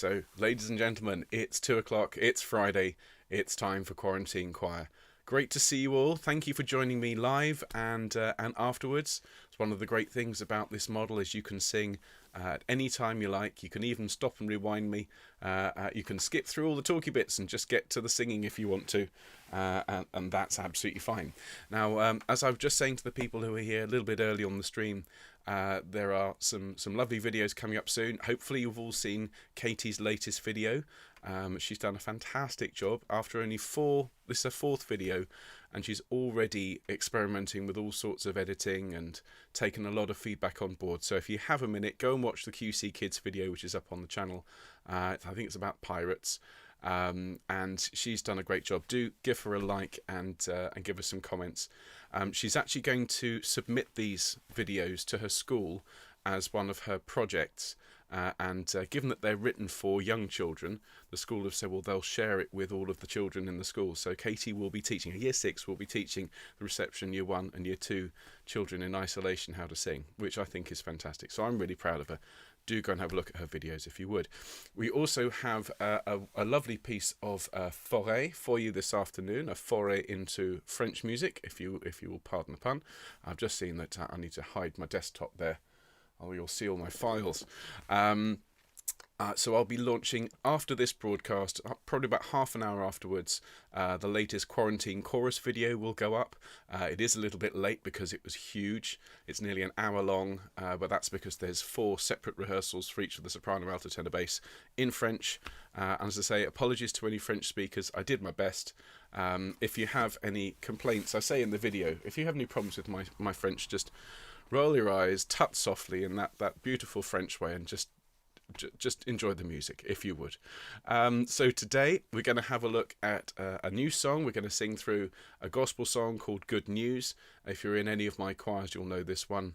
So, ladies and gentlemen, it's 2 o'clock, it's Friday, it's time for Quarantine Choir. Great to see you all. Thank you for joining me live and afterwards. It's one of the great things about this model is you can sing at any time you like. You can even stop and rewind me. You can skip through all the talky bits and just get to the singing if you want to, and that's absolutely fine. Now, as I was just saying to the people who are here a little bit early on the stream, there are some lovely videos coming up soon. Hopefully you've all seen Katie's latest video. She's done a fantastic job after only this is her fourth video, and she's already experimenting with all sorts of editing and taken a lot of feedback on board. So if you have a minute, go and watch the QC Kids video, which is up on the channel. I think it's about pirates. And she's done a great job. Do give her a like and give us some comments. She's actually going to submit these videos to her school as one of her projects, and given that they're written for young children, the school have said, well, they'll share it with all of the children in the school. So Katie will be teaching, Year 6 will be teaching the reception Year 1 and Year 2 children in isolation how to sing, which I think is fantastic. So I'm really proud of her. Do go and have a look at her videos if you would. We also have a lovely piece of foray for you this afternoon, a foray into French music, if you will pardon the pun. I've just seen that I need to hide my desktop there. Oh, you'll see all my files. So I'll be launching after this broadcast, probably about half an hour afterwards, the latest Quarantine Chorus video will go up. It is a little bit late because it was huge. It's nearly an hour long, but that's because there's 4 separate rehearsals for each of the soprano, alto, tenor, bass in French. And as I say, apologies to any French speakers. I did my best. If you have any complaints, I say in the video, if you have any problems with my French, just roll your eyes, tut softly in that beautiful French way, and just enjoy the music, if you would. So today we're going to have a look at a new song. We're going to sing through a gospel song called Good News. If you're in any of my choirs, you'll know this one.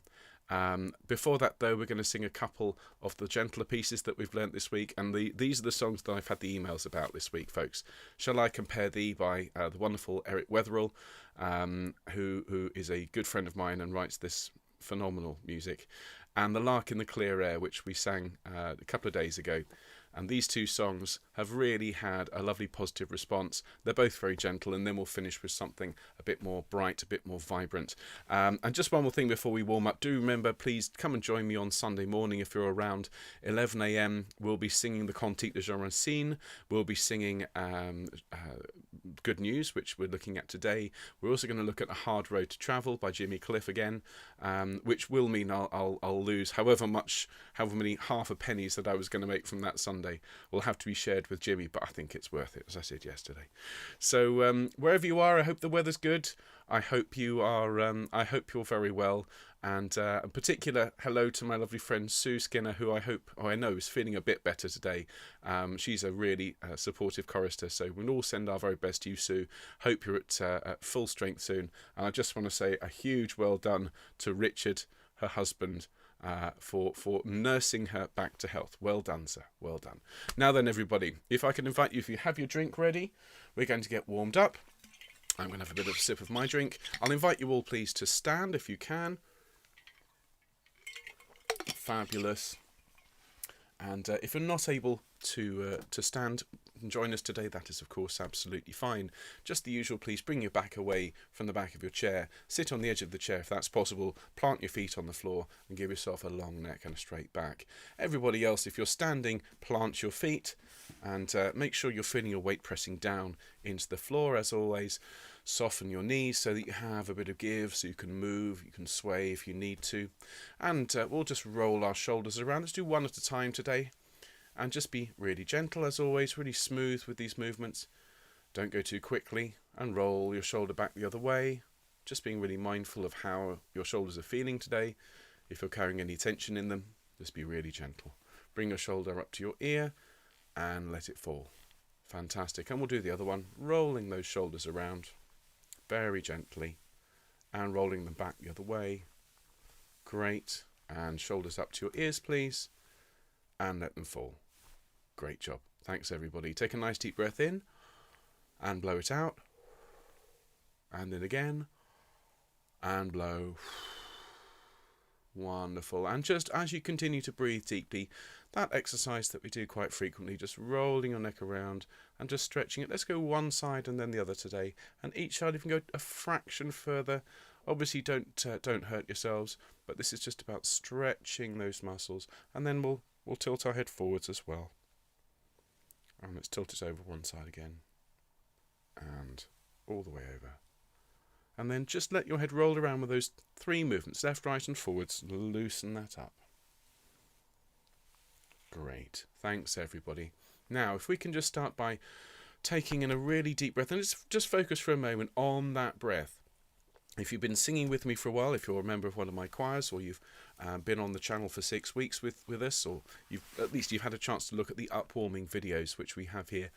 Before that, though, we're going to sing a couple of the gentler pieces that we've learnt this week, and these are the songs that I've had the emails about this week, folks. Shall I Compare Thee by the wonderful Eric Wetherill, who is a good friend of mine and writes this phenomenal music, and The Lark in the Clear Air, which we sang a couple of days ago. And these two songs have really had a lovely positive response. They're both very gentle, and then we'll finish with something a bit more bright, a bit more vibrant. And just one more thing before we warm up. Do remember, please come and join me on Sunday morning if you're around. 11 a.m. we'll be singing the Cantique de Jean Racine. We'll be singing Good News, which we're looking at today. We're also going to look at A Hard Road to Travel by Jimmy Cliff again, which will mean I'll lose however many half a pennies that I was going to make from that Sunday will have to be shared with Jimmy, but I think it's worth it, as I said yesterday. So wherever you are, I hope the weather's good. I hope you are. I hope you're very well. And in particular, hello to my lovely friend Sue Skinner, who I know is feeling a bit better today. She's a really supportive chorister, so we'll all send our very best to you, Sue. Hope you're at full strength soon. And I just want to say a huge well done to Richard, her husband, for nursing her back to health. Well done, sir. Well done. Now then, everybody, if I can invite you, if you have your drink ready, we're going to get warmed up. I'm going to have a bit of a sip of my drink. I'll invite you all, please, to stand if you can. Fabulous. And if you're not able to stand and join us today, that is of course absolutely fine. Just the usual, please bring your back away from the back of your chair. Sit on the edge of the chair if that's possible. Plant your feet on the floor and give yourself a long neck and a straight back. Everybody else, if you're standing, plant your feet and make sure you're feeling your weight pressing down into the floor. As always, soften your knees so that you have a bit of give, so you can move, you can sway if you need to. And we'll just roll our shoulders around. Let's do one at a time today. And just be really gentle, as always, really smooth with these movements. Don't go too quickly, and roll your shoulder back the other way. Just being really mindful of how your shoulders are feeling today. If you're carrying any tension in them, just be really gentle. Bring your shoulder up to your ear and let it fall. Fantastic. And we'll do the other one, rolling those shoulders around very gently and rolling them back the other way. Great. And shoulders up to your ears, please, and let them fall. Great job. Thanks, everybody. Take a nice deep breath in and blow it out. And then again and blow. Wonderful. And just as you continue to breathe deeply, that exercise that we do quite frequently, just rolling your neck around and just stretching it. Let's go one side and then the other today. And each side you can go a fraction further. Obviously don't hurt yourselves, but this is just about stretching those muscles. And then we'll tilt our head forwards as well. And let's tilt it over one side again. And all the way over. And then just let your head roll around with those 3 movements, left, right and forwards. Loosen that up. Great. Thanks, everybody. Now, if we can just start by taking in a really deep breath, and just focus for a moment on that breath. If you've been singing with me for a while, if you're a member of one of my choirs, or you've been on the channel for 6 weeks with us, or at least you've had a chance to look at the upwarming videos which we have here,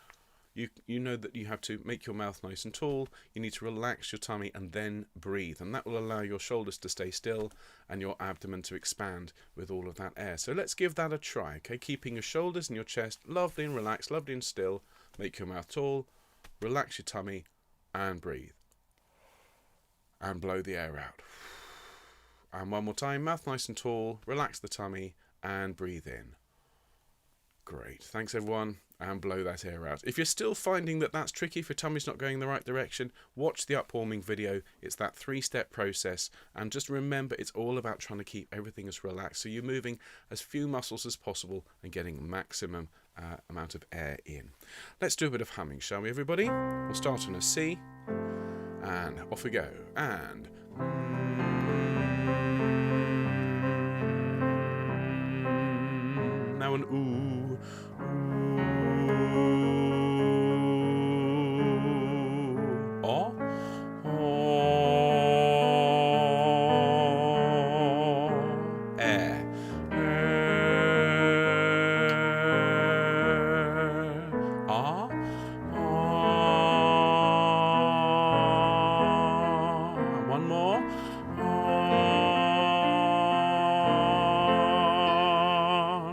you know that you have to make your mouth nice and tall, you need to relax your tummy and then breathe, and that will allow your shoulders to stay still and your abdomen to expand with all of that air. So let's give that a try, okay? Keeping your shoulders and your chest lovely and relaxed, lovely and still. Make your mouth tall, relax your tummy and breathe. And blow the air out. And one more time, mouth nice and tall, relax the tummy and breathe in. Great, thanks everyone, and blow that air out. If you're still finding that that's tricky, if your tummy's not going in the right direction, watch the upwarming video. It's that 3-step process, and just remember it's all about trying to keep everything as relaxed, so you're moving as few muscles as possible and getting maximum amount of air in. Let's do a bit of humming, shall we, everybody? We'll start on a C, and off we go, and now an ooh.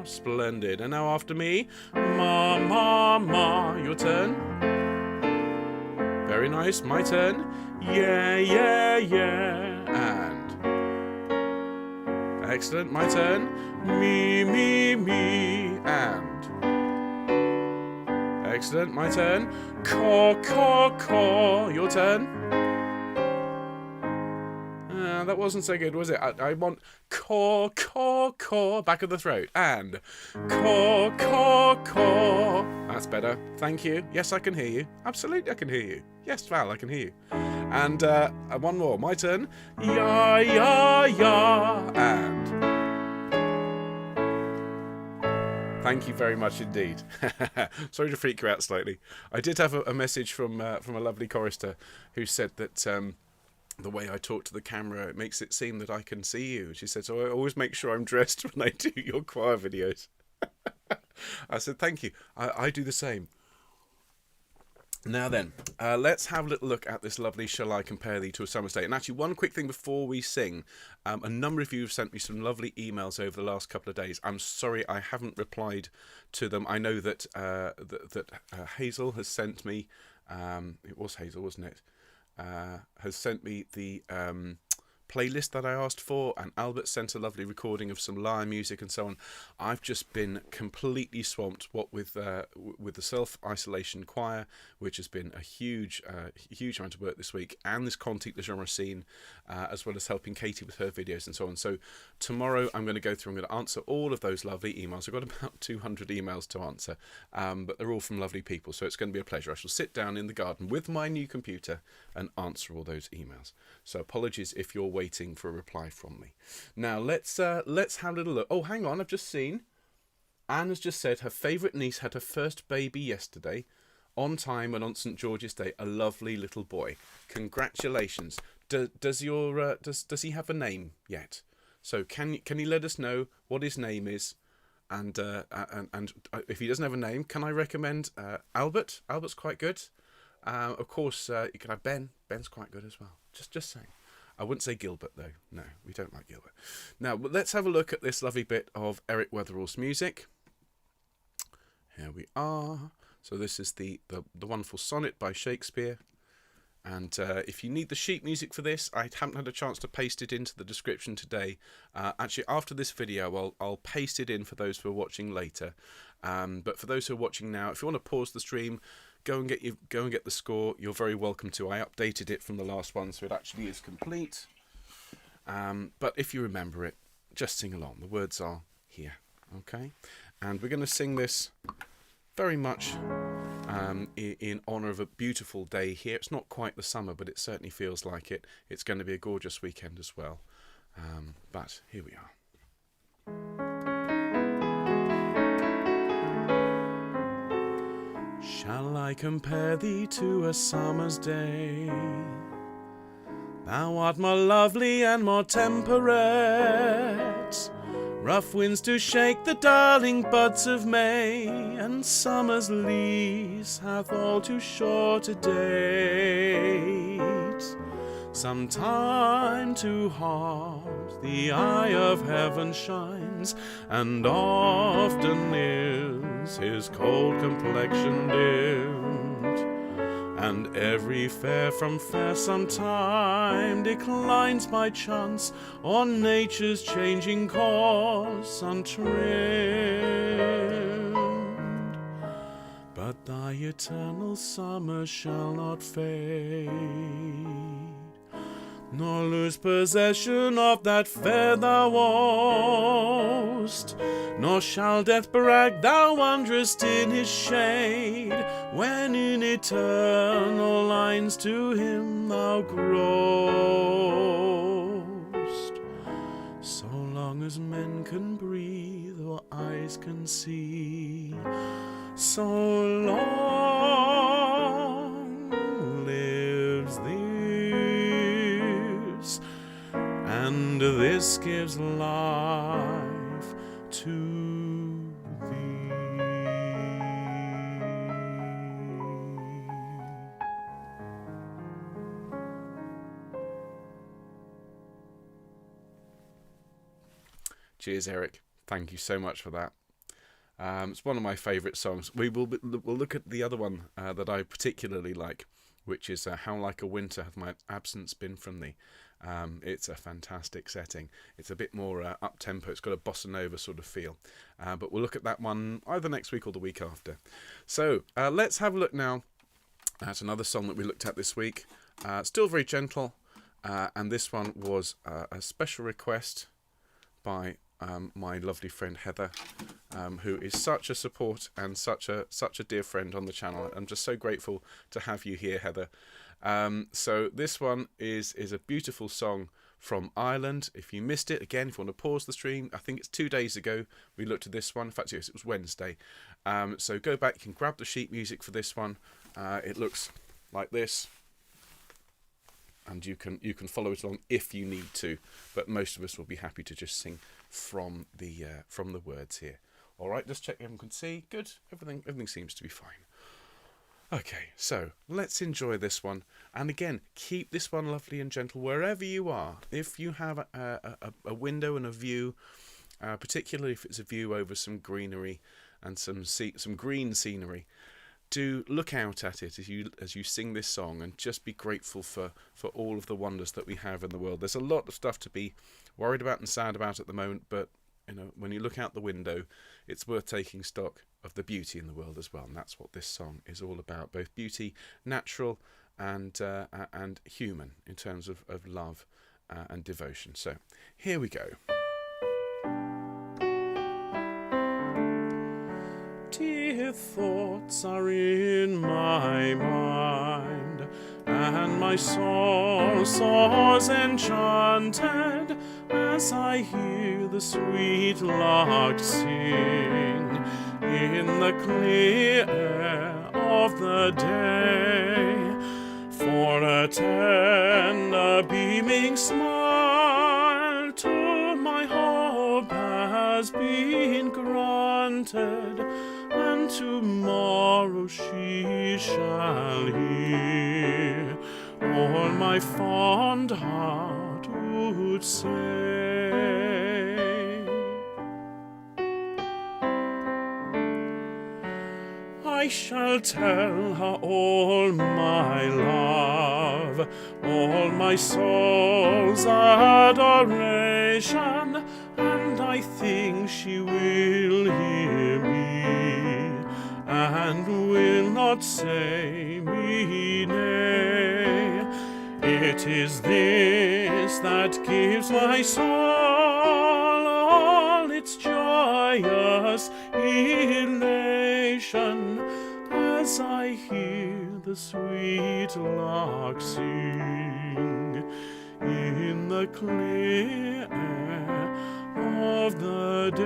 Splendid. And now after me, ma, ma, ma. Your turn. Very nice. My turn. Yeah, yeah, yeah. And excellent. My turn. Me, me, me. And excellent. My turn. Caw, caw, caw. Your turn. That wasn't so good, was it? I want caw, caw, caw, back of the throat, and caw, caw, caw. That's better. Thank you. Yes, I can hear you. Absolutely, I can hear you. Yes, Val, I can hear you. And one more. My turn. Ya, ya, ya, and thank you very much indeed. Sorry to freak you out slightly. I did have a message from a lovely chorister who said that the way I talk to the camera, it makes it seem that I can see you. She said, so I always make sure I'm dressed when I do your choir videos. I said, thank you. I do the same. Now then, let's have a little look at this lovely Shall I Compare Thee to a Summer's Day. And actually, one quick thing before we sing. A number of you have sent me some lovely emails over the last couple of days. I'm sorry I haven't replied to them. I know that Hazel has sent me, it was Hazel, wasn't it? Has sent me the playlist that I asked for, and Albert sent a lovely recording of some lyre music and so on. I've just been completely swamped with the self-isolation choir, which has been a huge amount of work this week, and this Cantique de Genre scene, as well as helping Katie with her videos and so on. So tomorrow I'm going to go through, I'm going to answer all of those lovely emails. I've got about 200 emails to answer, but they're all from lovely people, so it's going to be a pleasure. I shall sit down in the garden with my new computer and answer all those emails. So apologies if you're waiting for a reply from me. Now let's have a little look. Oh, hang on, I've just seen Anne has just said her favourite niece had her first baby yesterday, on time and on St George's Day. A lovely little boy. Congratulations. Does he have a name yet? So can you let us know what his name is? And if he doesn't have a name, can I recommend Albert? Albert's quite good. Of course, you can have Ben. Ben's quite good as well. Just saying. I wouldn't say Gilbert, though. No, we don't like Gilbert. Now, let's have a look at this lovely bit of Eric Weatherall's music. Here we are. So this is the wonderful sonnet by Shakespeare. And if you need the sheet music for this, I haven't had a chance to paste it into the description today. Actually, after this video, I'll paste it in for those who are watching later. But for those who are watching now, if you want to pause the stream, go and get the score. You're very welcome to. I updated it from the last one, so it actually is complete. But if you remember it, just sing along. The words are here, okay? And we're going to sing this very much in honour of a beautiful day here. It's not quite the summer, but it certainly feels like it. It's going to be a gorgeous weekend as well. But here we are. Shall I compare thee to a summer's day? Thou art more lovely and more temperate. Rough winds do shake the darling buds of May, and summer's lease hath all too short a date. Sometime too hard the eye of heaven shines, and often is his cold complexion dimmed. And every fair from fair sometime declines by chance, on nature's changing course untrimmed. But thy eternal summer shall not fade, nor lose possession of that fair thou wast, nor shall death brag thou wanderest in his shade, when in eternal lines to him thou growest. So long as men can breathe or eyes can see, so long lives this, and this gives life to Cheers, Eric. Thank you so much for that. It's one of my favourite songs. We'll look at the other one that I particularly like, which is How Like a Winter Hath My Absence Been From Thee. It's a fantastic setting. It's a bit more up-tempo. It's got a bossa nova sort of feel. But we'll look at that one either next week or the week after. So let's have a look now at another song that we looked at this week. Still very gentle. And this one was a special request by my lovely friend Heather, who is such a support and such a dear friend on the channel. I'm just so grateful to have you here, Heather. So this one is a beautiful song from Ireland. If you missed it, again, if you want to pause the stream, I think it's 2 days ago we looked at this one. In fact, yes, it was Wednesday. So go back, you can grab the sheet music for this one. It looks like this, and you can follow it along if you need to, but most of us will be happy to just sing from the words here. All right, just check everyone can see. Good, everything seems to be fine. Okay, so let's enjoy this one, and again, keep this one lovely and gentle wherever you are. If you have a window and a view, particularly if it's a view over some greenery and some green scenery, do look out at it as you sing this song, and just be grateful for all of the wonders that we have in the world. There's a lot of stuff to be worried about and sad about at the moment, but when you look out the window, it's worth taking stock of the beauty in the world as well, and that's what this song is all about, both beauty, natural and human, in terms of love and devotion. So here we go. Dear thoughts are in my mind, and my soul soars enchanted as I hear the sweet lark sing in the clear air of the day. For a tender beaming smile to my hope has been granted, and tomorrow she shall hear all my fond heart would say. I I shall tell her all my love, all my soul's adoration, and I think she will hear me, and will not say me nay. It is this that gives my soul all its joyous elation, as I hear the sweet lark sing in the clear air of the day.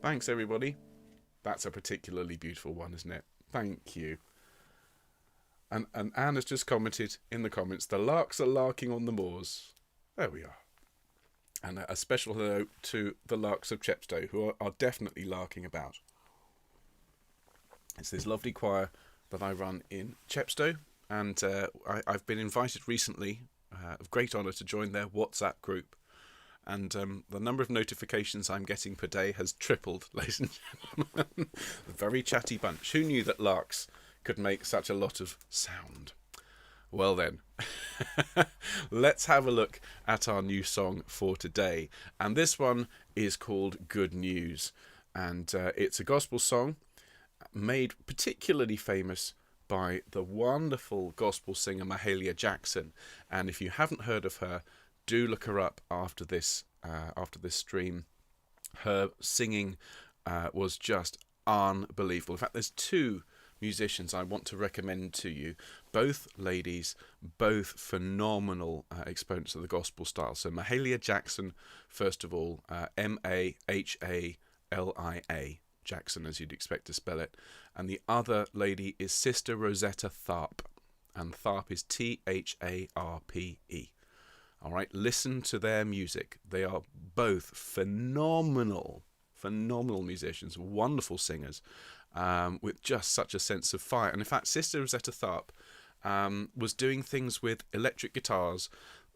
Thanks, everybody. That's a particularly beautiful one, isn't it? Thank you. And Anne has just commented in the comments, the larks are larking on the moors. There we are. And a special hello to the larks of Chepstow, who are definitely larking about. It's this lovely choir that I run in Chepstow, and I've been invited recently, of great honour, to join their WhatsApp group. And the number of notifications I'm getting per day has tripled, ladies and gentlemen. A very chatty bunch. Who knew that larks could make such a lot of sound? Well then, let's have a look at our new song for today. And this one is called Good News. And it's a gospel song made particularly famous by the wonderful gospel singer Mahalia Jackson. And if you haven't heard of her, do look her up after this stream. Her singing was just unbelievable. In fact, there's two musicians I want to recommend to you. Both ladies, both phenomenal exponents of the gospel style. So Mahalia Jackson, first of all, Mahalia, Jackson as you'd expect to spell it. And the other lady is Sister Rosetta Tharpe. And Tharpe is Tharpe. All right, listen to their music. They are both phenomenal musicians, wonderful singers, with just such a sense of fire. And in fact, Sister Rosetta Tharpe was doing things with electric guitars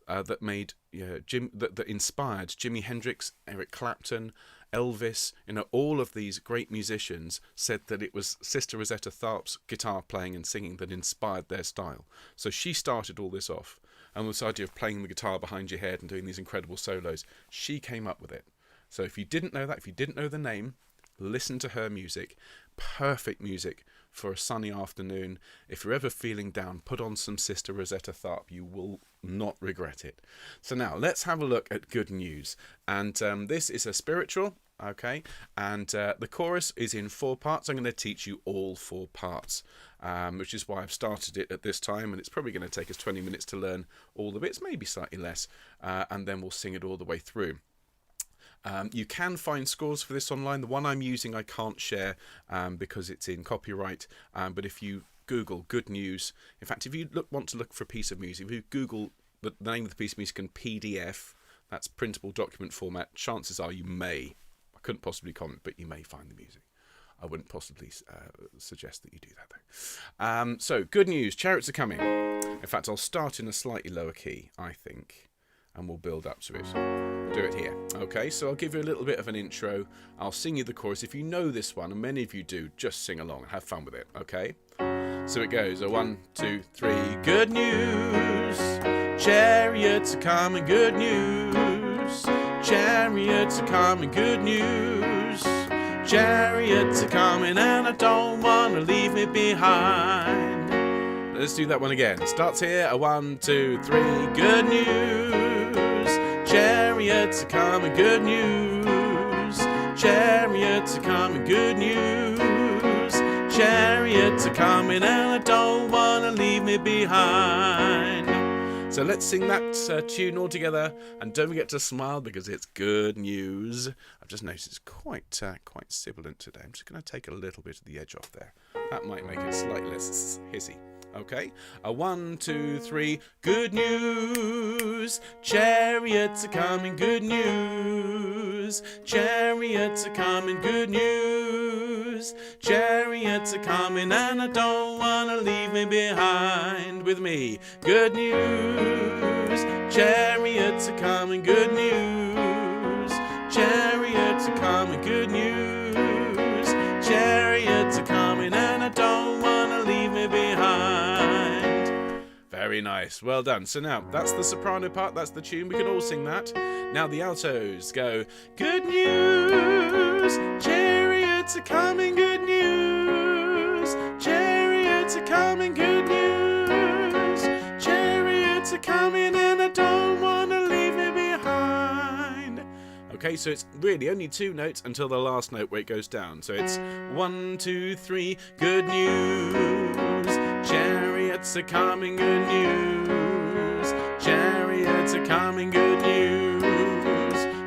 that made that inspired Jimi Hendrix, Eric Clapton, Elvis. All of these great musicians said that it was Sister Rosetta Tharpe's guitar playing and singing that inspired their style. So she started all this off. And this idea of playing the guitar behind your head and doing these incredible solos, she came up with it. So if you didn't know that, if you didn't know the name, listen to her music. Perfect music for a sunny afternoon. If you're ever feeling down, put on some Sister Rosetta Tharpe. You will not regret it. So now let's have a look at Good News. And this is a spiritual, okay? And the chorus is in 4 parts. I'm going to teach you all 4 parts. Which is why I've started it at this time, and it's probably going to take us 20 minutes to learn all the bits, maybe slightly less, and then we'll sing it all the way through. You can find scores for this online. The one I'm using I can't share because it's in copyright, but if you Google Good News, in fact, if you want to look for a piece of music, if you Google the name of the piece of music in PDF, that's printable document format, chances are you may, I couldn't possibly comment, but you may find the music. I wouldn't possibly suggest that you do that, though. So, Good News. Chariots are coming. In fact, I'll start in a slightly lower key, I think, and we'll build up to it. Do it here. Okay, so I'll give you a little bit of an intro. I'll sing you the chorus. If you know this one, and many of you do, just sing along and have fun with it, okay? So it goes. 1, 2, 3. Good news. Chariots are coming. Good news. Chariots are coming. Good news. Chariots are coming and I don't want to leave me behind. Let's do that one again. Starts here. 1, 2, 3. Good news. Chariots are coming. Good news. Chariots are coming. Good news. Chariots are coming and I don't want to leave me behind. So let's sing that tune all together, and don't forget to smile because it's good news. I've just noticed it's quite sibilant today. I'm just going to take a little bit of the edge off there. That might make it slightly less hissy. Okay, 1, 2, 3. Good news. Chariots are coming. Good news. Chariots are coming. Good news. news. Chariots are coming and I don't want to leave me behind. With me, good news. Chariots are coming, good news. Chariots are coming, good news. Chariots are coming and I don't want to leave me behind. Very nice, well done. So now, that's the soprano part, that's the tune, we can all sing that. Now the altos go, good news, chariots are coming, good news, chariots are coming, good news, chariots are coming and I don't want to leave me behind. Okay, so it's really only 2 notes until the last note where it goes down. So it's 1, 2, 3, good news, chariots are coming, good news, chariots are coming, good news,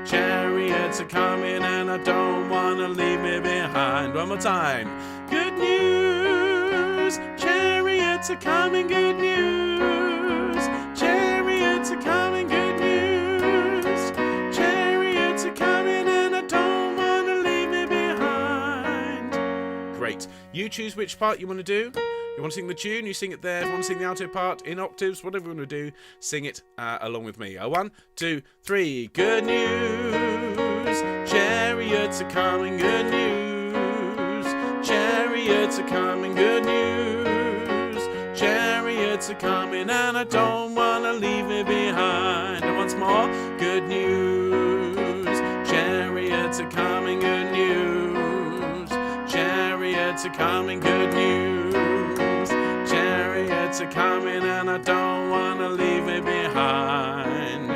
chariots are coming and I don't want to leave me behind. One more time. Good news, chariots are coming, good news, chariots are coming, good news, chariots are coming and I don't want to leave me behind. Great. You choose which part you want to do. You want to sing the tune, you sing it there. If you want to sing the alto part in octaves, whatever you want to do, sing it along with me. 1, 2, 3. Good news, chariots are coming, good news, chariots are coming, good news, chariots are coming and I don't want to leave me behind. And once more, good news, chariots are coming, good news, chariots are coming, good news, chariots are coming and I don't want to leave me behind.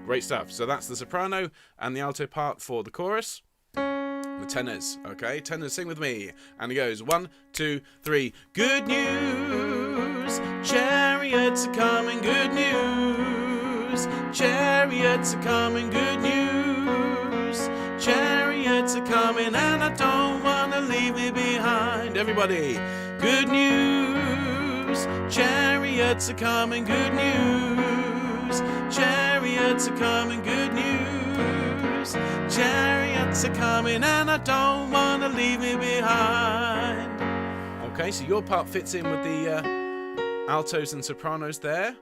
Great stuff. So that's the soprano and the alto part for the chorus. The tenors, okay? Tenors, sing with me. And it goes 1, 2, 3. Good news, chariots are coming, good news, chariots are coming, good news, chariots are coming and I don't want to leave me behind. Everybody, good news, chariots are coming, good news, chariots are coming, good news, chariots are coming and I don't want to leave me behind. Okay, so your part fits in with the altos and sopranos there.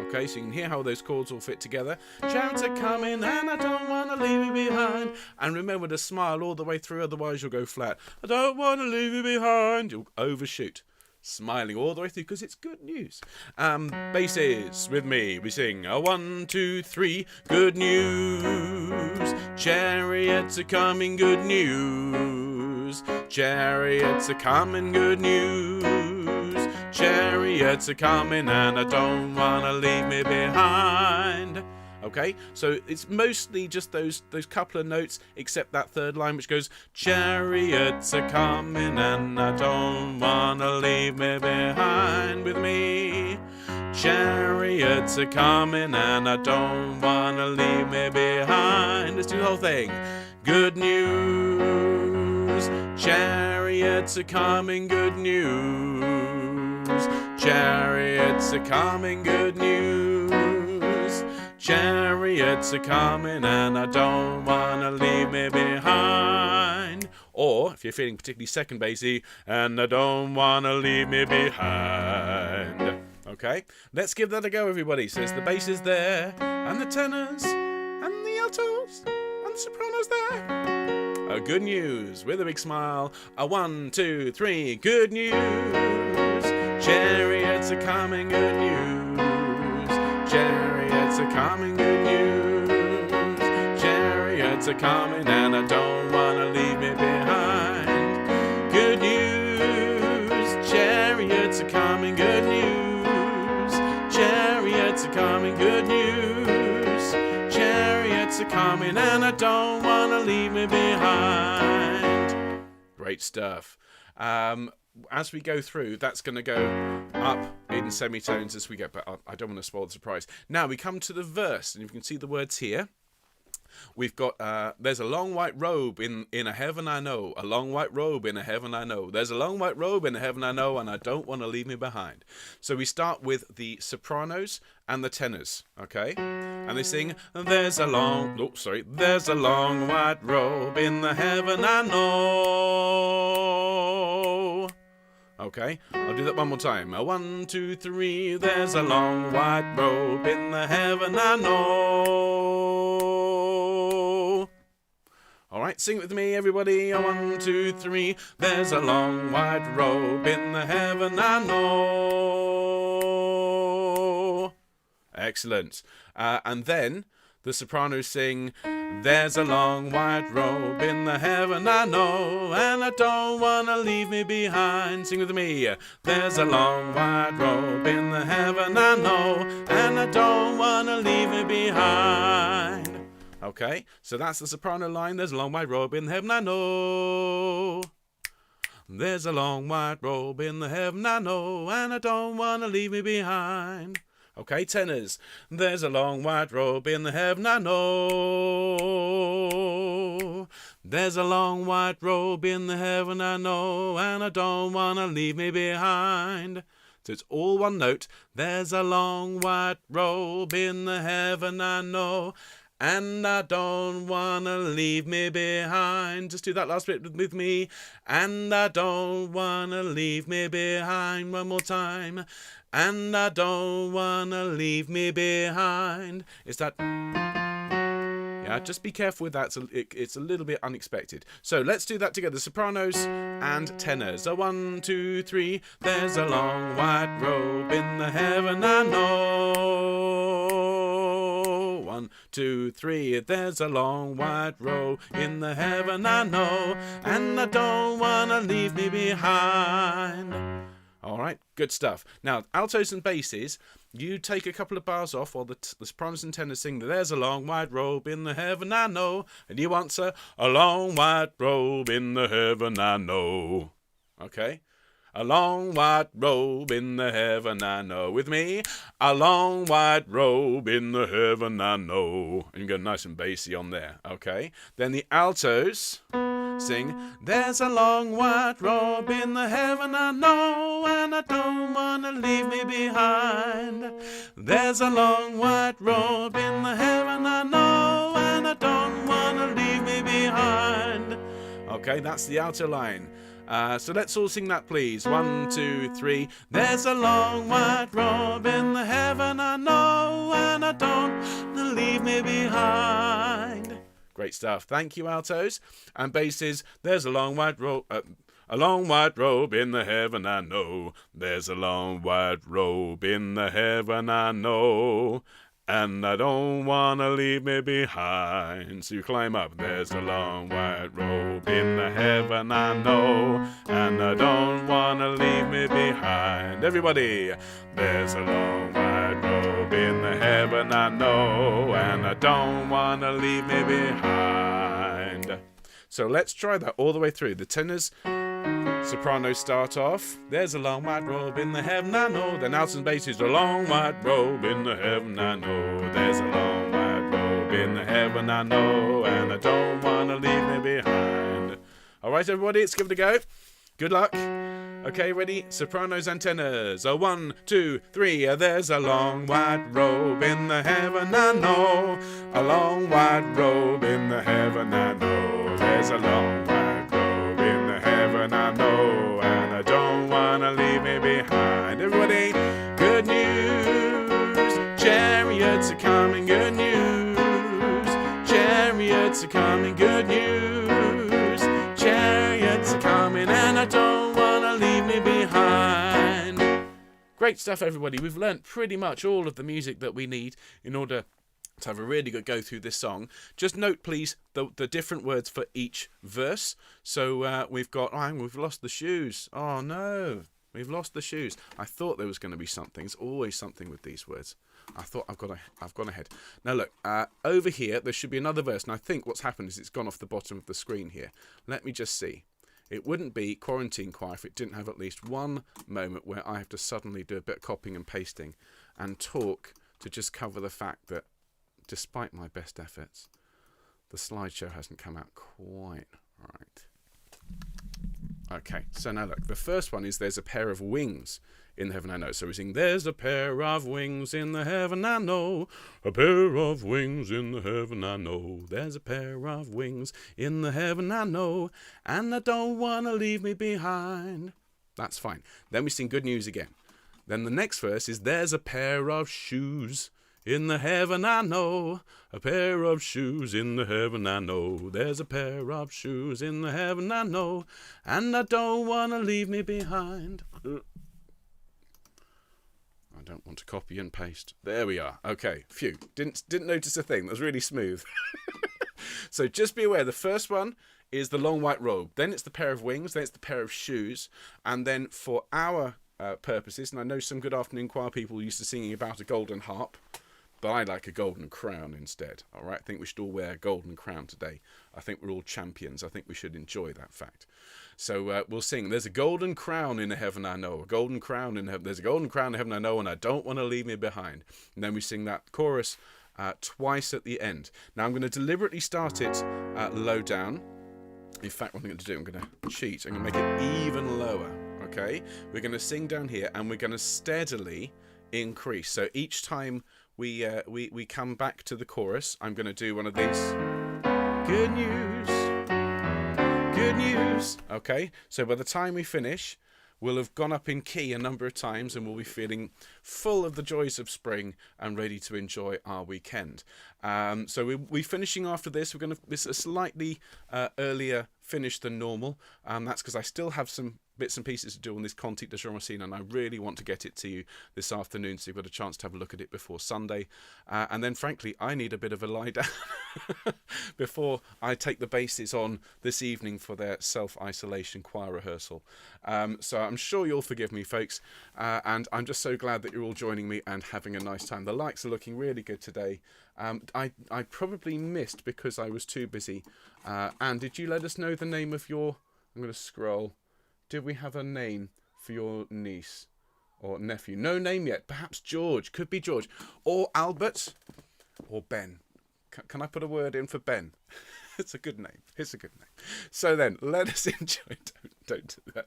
Okay, so you can hear how those chords all fit together. Chariots are coming and I don't want to leave you behind. And remember to smile all the way through, otherwise you'll go flat. I don't want to leave you behind. You'll overshoot. Smiling all the way through because it's good news. Basses, with me, we sing 1, 2, 3. Good news, chariots are coming, good news, chariots are coming, good news, chariots are coming and I don't want to leave me behind. Okay, so it's mostly just those couple of notes, except that third line which goes, chariots are coming and I don't want to leave me behind. With me, chariots are coming and I don't want to leave me behind. Let's do the whole thing. Good news, chariots are coming, good news, chariots are coming, good news, chariots are coming and I don't want to leave me behind. Or, if you're feeling particularly second bassy, and I don't want to leave me behind. Okay, let's give that a go, everybody. So it's the basses there, and the tenors, and the altos, and the sopranos there. Good news, with a big smile. 1, 2, 3, good news. Chariots are coming, good news. Chariots are coming, good news. Chariots are coming and I don't want to leave me behind. Good news, chariots are coming, good news. Chariots are coming, good news. Chariots are coming and I don't want to leave me behind. Great stuff. As we go through, that's going to go up in semitones as we go, but I don't want to spoil the surprise. Now we come to the verse, and you can see the words here. We've got, there's a long white robe in a heaven I know. A long white robe in a heaven I know. There's a long white robe in a heaven I know, and I don't want to leave me behind. So we start with the sopranos and the tenors, okay? And they sing, there's a long white robe in the heaven I know. Okay, I'll do that one more time. 1, 2, 3, there's a long white robe in the heaven I know. Alright, sing it with me, everybody. 1, 2, 3, there's a long white robe in the heaven I know. Excellent. And then the sopranos sing, there's a long white robe in the heaven I know, and I don't want to leave me behind. Sing with me. There's a long white robe in the heaven I know, and I don't want to leave me behind. Okay, so that's the soprano line. There's a long white robe in the heaven I know. There's a long white robe in the heaven I know, and I don't want to leave me behind. Okay, tenors. There's a long white robe in the heaven I know. There's a long white robe in the heaven I know, and I don't want to leave me behind. So it's all one note. There's a long white robe in the heaven I know, and I don't want to leave me behind. Just do that last bit with me. And I don't want to leave me behind. One more time. And I don't want to leave me behind. It's that... Yeah, just be careful with that. It's a little bit unexpected. So let's do that together. Sopranos and tenors. So 1, 2, 3. There's a long white robe in the heaven I know. 1, 2, 3. There's a long white robe in the heaven I know, and I don't want to leave me behind. All right, good stuff. Now, altos and basses, you take a couple of bars off while the sopranos and tenors sing, there's a long white robe in the heaven I know, and you answer, a long white robe in the heaven I know. Okay? A long white robe in the heaven I know. With me, a long white robe in the heaven I know. And you go nice and bassy on there, okay? Then the altos sing, there's a long white robe in the heaven I know, and I don't want to leave me behind. There's a long white robe in the heaven I know, and I don't want to leave me behind. Okay, that's the alto line. So let's all sing that, please. 1, 2, 3. There's a long white robe in the heaven I know, and I don't want to leave me behind. Great stuff. Thank you, altos. And basses, there's a long white robe. A long white robe in the heaven I know. There's a long white robe in the heaven I know, and I don't want to leave me behind. So you climb up. There's a long white robe in the heaven I know, and I don't want to leave me behind. Everybody. There's a long white robe in the heaven I know, and I don't want to leave me behind. So let's try that all the way through. The tenors, sopranos start off. There's a long white robe in the heaven I know. Then altos and basses, a long white robe in the heaven I know. There's a long white robe in the heaven I know, and I don't want to leave me behind. All right, everybody, let's give it a go. Good luck. Okay, ready? Sopranos and tenors. 1, 2, 3. There's a long white robe in the heaven I know. A long white robe in the heaven I know. There's a long white robe in the heaven I know, and I don't want to leave me behind. Everybody, good news. Chariots are coming, good news. Chariots are coming, good news. Chariots are coming, and I don't want to leave me behind. Great stuff, everybody. We've learnt pretty much all of the music that we need in order to have a really good go through this song. Just note, please, the different words for each verse. So we've got, we've lost the shoes. Oh no, we've lost the shoes. I thought there was going to be something. It's always something with these words. I thought I've gone ahead. Now look, over here there should be another verse, and I think what's happened is it's gone off the bottom of the screen here. Let me just see. It wouldn't be Quarantine Choir if it didn't have at least one moment where I have to suddenly do a bit of copying and pasting and talk to just cover the fact that despite my best efforts, The slideshow hasn't come out quite right. Okay, so now look, the first one is there's a pair of wings in the heaven I know. So we sing, there's a pair of wings in the heaven I know, a pair of wings in the heaven I know, there's a pair of wings in the heaven I know, and I don't want to leave me behind. That's fine. Then we sing good news again. Then the next verse is, there's a pair of shoes in the heaven I know, a pair of shoes in the heaven I know, there's a pair of shoes in the heaven I know, and I don't want to leave me behind. I don't want to copy and paste. There we are. Okay, phew. Didn't notice a thing. That was really smooth. So just be aware, the first one is the long white robe. Then it's the pair of wings. Then it's the pair of shoes. And then for our purposes, and I know some Good Afternoon Choir people used to singing about a golden harp, but I like a golden crown instead. All right, I think we should all wear a golden crown today. I think we're all champions. I think we should enjoy that fact. So we'll sing, there's a golden crown in the heaven I know, a golden crown in heaven, there's a golden crown in heaven I know, and I don't want to leave me behind. And then we sing that chorus twice at the end. Now I'm going to deliberately start it low down. In fact, what I'm going to do, I'm going to cheat. I'm going to make it even lower, okay? We're going to sing down here, and we're going to steadily increase. So each time we come back to the chorus, I'm going to do one of these. Good news. Good news. Okay, so by the time we finish, we'll have gone up in key a number of times and we'll be feeling full of the joys of spring and ready to enjoy our weekend. So we're finishing after this. This is a slightly earlier finish than normal. That's because I still have some bits and pieces to do on this Cantique de Jean Racine, and I really want to get it to you this afternoon so you've got a chance to have a look at it before Sunday. And then frankly, I need a bit of a lie down before I take the basses on this evening for their self-isolation choir rehearsal. So I'm sure you'll forgive me, folks, and I'm just so glad that you're all joining me and having a nice time. The lights are looking really good today. I probably missed because I was too busy. Anne, did you let us know the name of your... I'm going to scroll. Did we have a name for your niece or nephew? No name yet. Perhaps George. Could be George. Or Albert. Or Ben. Can I put a word in for Ben? It's a good name. It's a good name. So then, let us enjoy... Don't do that.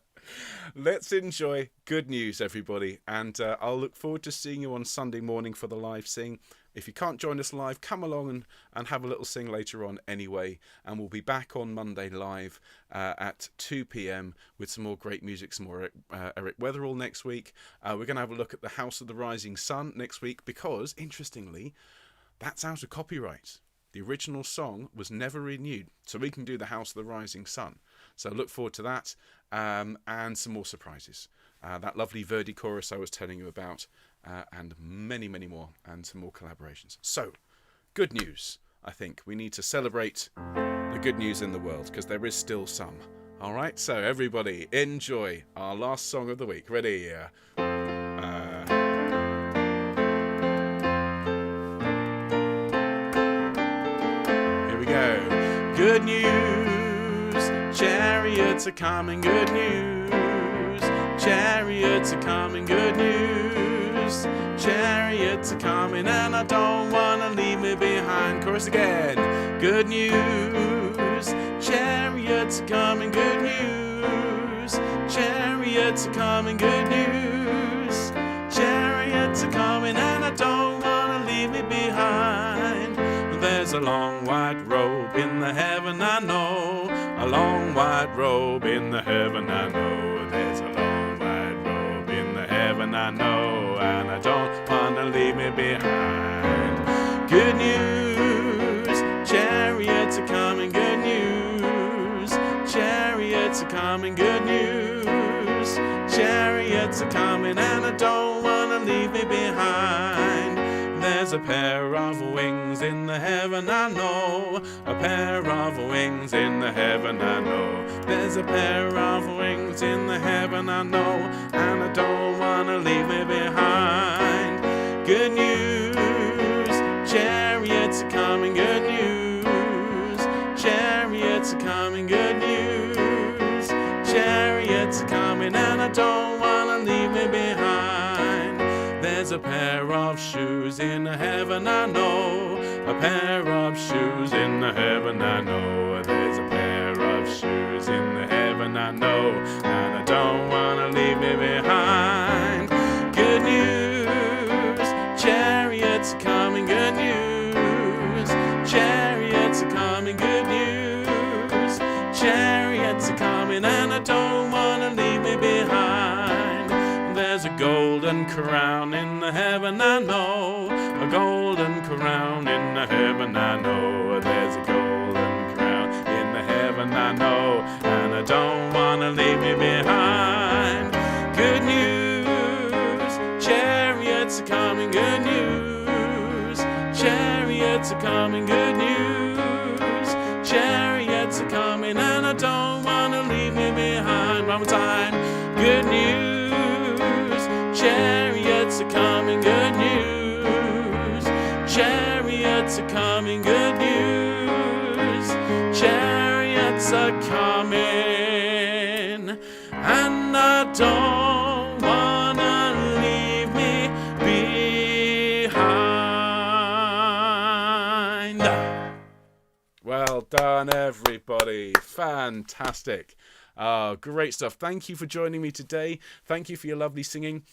Let's enjoy good news, everybody. And I'll look forward to seeing you on Sunday morning for the live sing. If you can't join us live, come along and have a little sing later on anyway. And we'll be back on Monday live at 2 p.m. with some more great music, some more Eric Weatherall next week. We're going to have a look at the House of the Rising Sun next week because, interestingly, that's out of copyright. The original song was never renewed, so we can do the House of the Rising Sun. So look forward to that and some more surprises. That lovely Verdi chorus I was telling you about, and many, many more, and some more collaborations. So, good news. I think we need to celebrate the good news in the world, because there is still some. All right, so everybody, enjoy our last song of the week. Ready? Here we go. Good news, chariots are coming, good news. Chariots are coming, good news. Chariots are coming, and I don't want to leave me behind. Chorus again. Good news. Chariots are coming, good news. Chariots are coming, good news. Chariots are coming, and I don't want to leave me behind. There's a long white robe in the heaven I know. A long white robe in the heaven I know. There's a long white robe in the heaven I know, and I don't want to leave me behind. Good news, chariots are coming, good news. Chariots are coming, good news. Chariots are coming, and I don't want to leave me behind. There's a pair of wings in the heaven I know. A pair of wings in the heaven I know. There's a pair of wings in the heaven I know, and I don't want to leave me behind. Good news, chariots are coming, good news. Chariots are coming, good news. Chariots are coming, and I don't want to leave me behind. There's a pair of shoes in heaven, I know. A pair of shoes in heaven, I know. There's a pair of shoes in heaven, I know. And I don't want to leave me behind. Good news, chariots are coming, good news. Chariots are coming, good news. Chariots are coming, and I don't want to leave me behind. There's a golden crown in heaven, I know. A golden crown in heaven, I know. There's a golden crown in heaven, I know. And I don't want to leave me behind. Good news, chariots are coming, good news. Chariots are coming, good news. Chariots are coming, and I don't want to leave me behind. One more time. Good news, chariots are coming, good news. Chariots are coming, good news. Chariots are coming, and I don't want to leave me behind. Well done, everybody. Fantastic. Great stuff. Thank you for joining me today. Thank you for your lovely singing.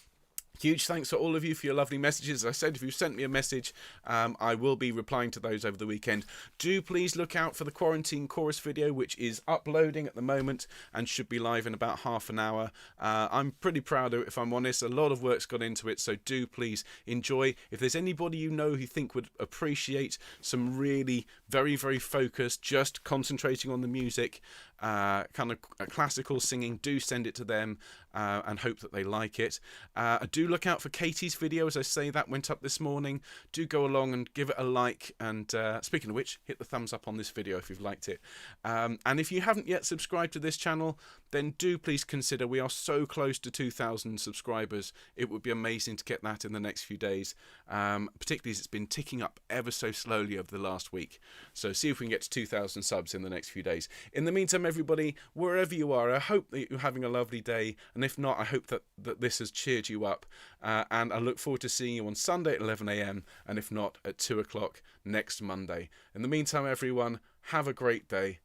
Huge thanks to all of you for your lovely messages. As I said, if you've sent me a message, I will be replying to those over the weekend. Do please look out for the quarantine chorus video, which is uploading at the moment and should be live in about half an hour. I'm pretty proud of it, if I'm honest. A lot of work's gone into it, so do please enjoy. If there's anybody you know who you think would appreciate some really very, very focused, just concentrating on the music, kind of classical singing, do send it to them and hope that they like it. Do look out for Katie's video. As I say, that went up this morning. Do go along and give it a like, and speaking of which, hit the thumbs up on this video if you've liked it. And if you haven't yet subscribed to this channel, then do please consider. We are so close to 2,000 subscribers. It would be amazing to get that in the next few days, particularly as it's been ticking up ever so slowly over the last week. So see if we can get to 2,000 subs in the next few days. In the meantime, everybody, wherever you are, I hope that you're having a lovely day, and if not, I hope that this has cheered you up, and I look forward to seeing you on Sunday at 11 a.m, and if not, at 2 o'clock next Monday. In the meantime, everyone, have a great day,